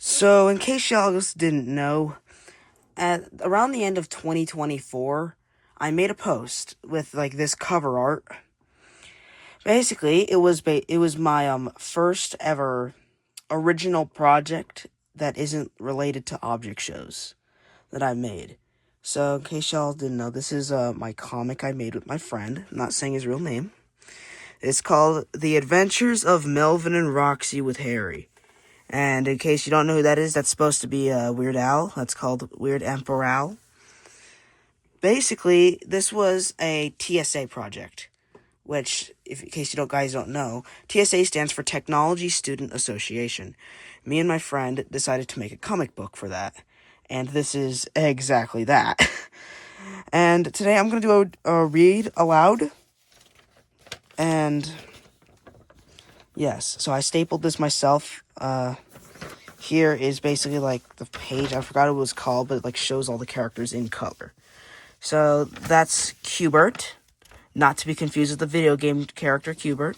So, in case y'all just didn't know, at around the end of 2024, I made a post with like this cover art. Basically, it was my first ever original project that isn't related to object shows that I made. So, in case y'all didn't know, this is my comic I made with my friend. I'm not saying his real name. It's called The Adventures of Melvin and Roxy with Harry. And in case you don't know who that is, that's supposed to be Weird Al. That's called Weird Emperor Al. Basically, this was a TSA project, which, in case you guys don't know, TSA stands for Technology Student Association. Me and my friend decided to make a comic book for that, and this is exactly that. And today I'm going to do a read aloud, and yes, so I stapled this myself. Here is basically like the page. I forgot what it was called, but it like shows all the characters in color. So that's Cubert, not to be confused with the video game character Cubert.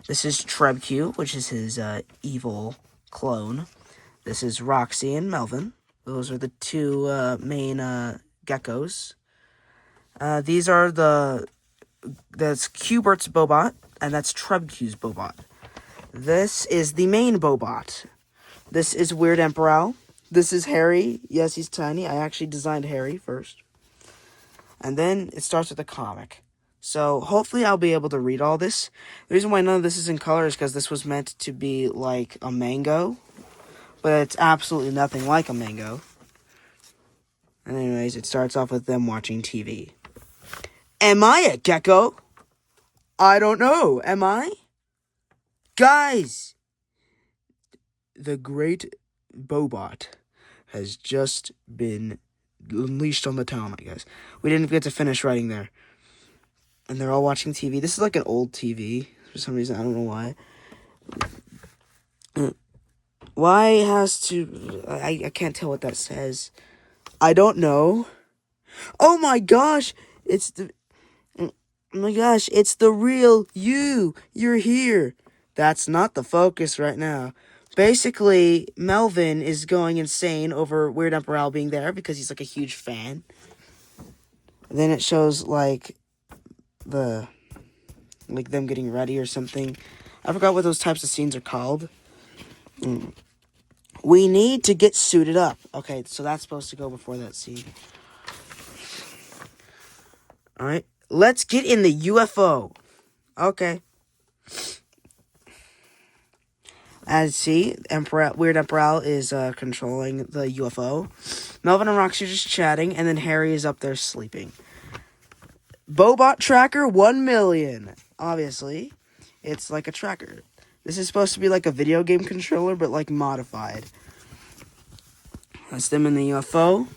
This is Trebque, which is his evil clone. This is Roxy and Melvin. Those are the two main geckos. These are that's Cubert's Bobot, and that's Trebque's Bobot. This is the main Bobot. This is Weird Emperor. This is Harry. Yes, he's tiny. I actually designed Harry first. And then it starts with the comic. So hopefully I'll be able to read all this. The reason why none of this is in color is because this was meant to be like a mango. But it's absolutely nothing like a mango. And anyways, it starts off with them watching TV. Am I a gecko? I don't know. Am I? Guys! The great Bobot has just been unleashed on the town, I guess. We didn't get to finish writing there. And they're all watching TV. This is like an old TV. For some reason, I don't know why. Why has to... I can't tell what that says. I don't know. Oh my gosh! It's the... Oh my gosh, it's the real you! You're here! That's not the focus right now. Basically, Melvin is going insane over Weird Emperor being there because he's like a huge fan. And then it shows like them getting ready or something. I forgot what those types of scenes are called. We need to get suited up. Okay, so that's supposed to go before that scene. Alright, let's get in the UFO. Okay. As see, Weird Emperor is controlling the UFO. Melvin and Roxy are just chatting, and then Harry is up there sleeping. Bobot tracker 1 million. Obviously, it's like a tracker. This is supposed to be like a video game controller, but like modified. That's them in the UFO.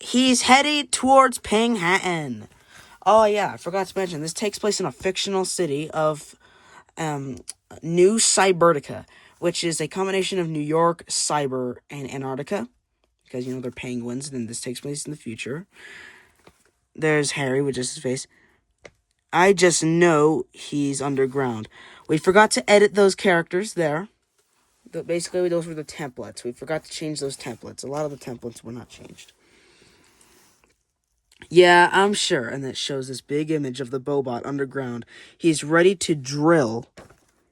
He's headed towards Panghattan. Oh yeah, I forgot to mention, this takes place in a fictional city of New Cybertica, which is a combination of New York, Cyber, and Antarctica. Because, they're penguins, and this takes place in the future. There's Harry with just his face. I just know he's underground. We forgot to edit those characters there. Basically, those were the templates. We forgot to change those templates. A lot of the templates were not changed. Yeah, I'm sure. And it shows this big image of the Bobot underground. He's ready to drill.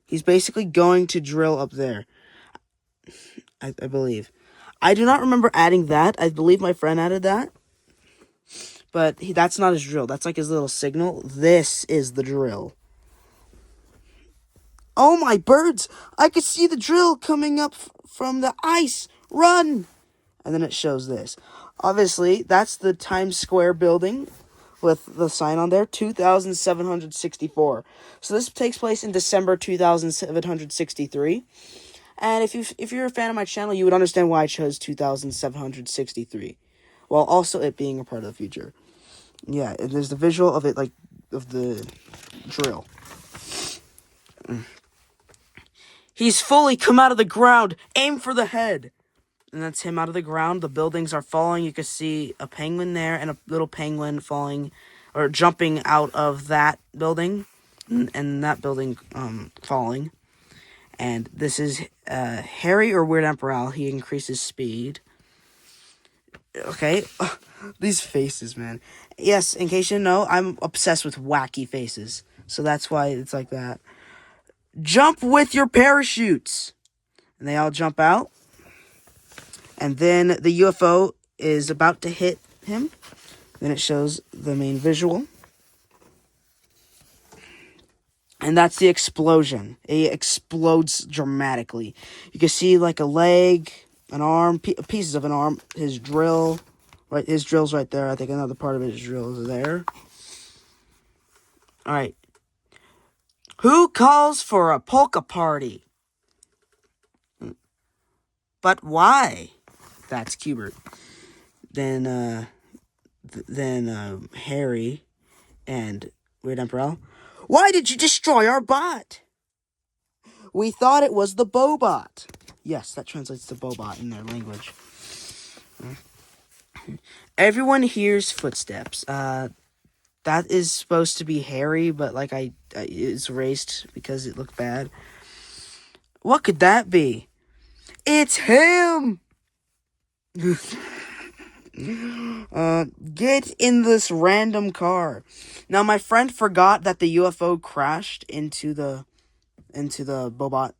He's basically going to drill up there. I believe. I do not remember adding that. I believe my friend added that. But that's not his drill. That's like his little signal. This is the drill. Oh my birds! I could see the drill coming up from the ice. Run! And then it shows this. Obviously, that's the Times Square building with the sign on there, 2,764. So this takes place in December 2,763. And if you're a fan of my channel, you would understand why I chose 2,763. While also it being a part of the future. Yeah, and there's the visual of it, like, of the drill. He's fully come out of the ground. Aim for the head. And that's him out of the ground. The buildings are falling. You can see a penguin there and a little penguin falling or jumping out of that building. And that building falling. And this is Harry or Weird Emperor. He increases speed. Okay. These faces, man. Yes, in case you didn't know, I'm obsessed with wacky faces. So that's why it's like that. Jump with your parachutes. And they all jump out. And then the UFO is about to hit him. Then it shows the main visual. And that's the explosion. It explodes dramatically. You can see like a leg, an arm, pieces of an arm, his drill. Right, his drill's right there. I think another part of his drill is there. Alright. Who calls for a polka party? But why? That's Cubert. Then Harry and Weird Emperor. Why did you destroy our bot? We thought it was the Bobot. Yes, that translates to Bobot in their language. Everyone hears footsteps. That is supposed to be Harry, but like it's erased because it looked bad. What could that be? It's him! Get in this random car. Now, my friend forgot that the UFO crashed into the Bobot,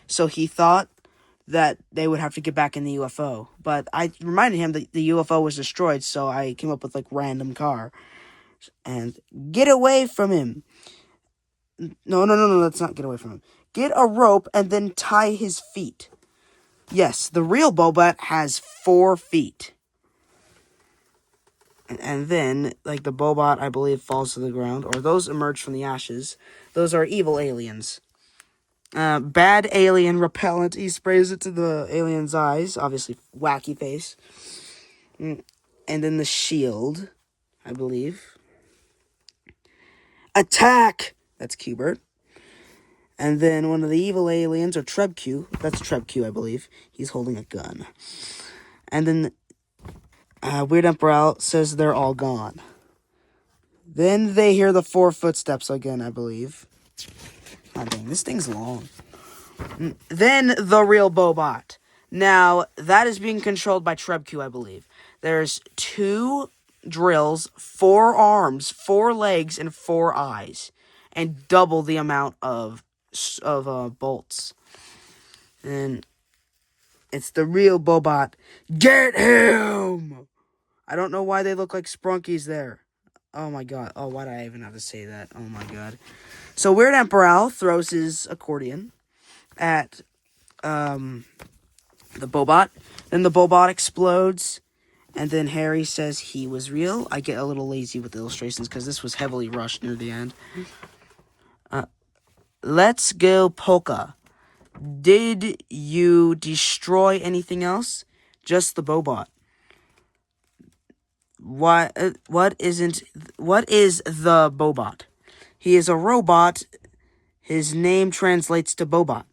so he thought that they would have to get back in the UFO. But I reminded him that the UFO was destroyed, so I came up with like random car. And get away from him. No, let's not get away from him. Get a rope and then tie his feet. Yes, the real Bobot has 4 feet. And then, like, the Bobot, I believe, falls to the ground. Or those emerge from the ashes. Those are evil aliens. Bad alien repellent. He sprays it to the alien's eyes. Obviously, wacky face. And then the shield, I believe. Attack! That's Cubert. And then one of the evil aliens, or Trebq, that's Trebq, I believe. He's holding a gun. And then Weird Emperor says they're all gone. Then they hear the 4 footsteps again, I believe. God dang, this thing's long. Then the real Bobot. Now, that is being controlled by Trebq, I believe. There's 2 drills, 4 arms, 4 legs, and 4 eyes. And double the amount of bolts. And it's the real Bobot. Get him! I don't know why they look like Sprunkies there. Oh my god. Oh, why did I even have to say that? Oh my god. So Weird Emperor throws his accordion at the Bobot. Then the Bobot explodes. And then Harry says he was real. I get a little lazy with the illustrations because this was heavily rushed near the end. Let's go polka. Did you destroy anything else? Just the Bobot. What is the Bobot? He is a robot. His name translates to Bobot.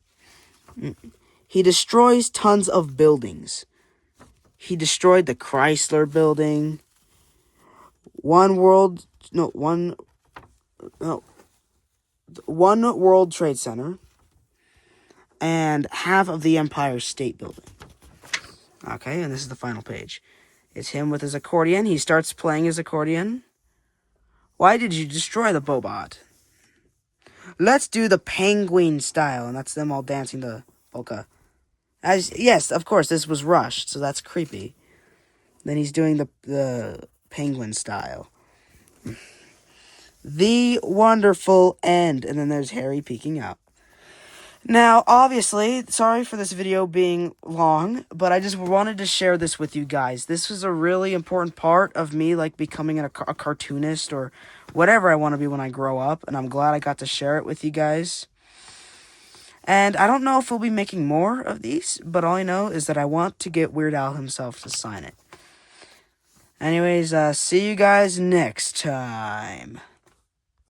He destroys tons of buildings. He destroyed the Chrysler building. One World Trade Center. And half of the Empire State Building. Okay, and this is the final page. It's him with his accordion. He starts playing his accordion. Why did you destroy the Bobot? Let's do the penguin style. And that's them all dancing the polka. Yes, of course, this was rushed, so that's creepy. Then he's doing the penguin style. The wonderful end. And then there's Harry peeking out. Now, obviously, sorry for this video being long, but I just wanted to share this with you guys. This was a really important part of me, like, becoming a cartoonist or whatever I want to be when I grow up, and I'm glad I got to share it with you guys. And I don't know if we'll be making more of these, but all I know is that I want to get Weird Al himself to sign it. Anyways, see you guys next time.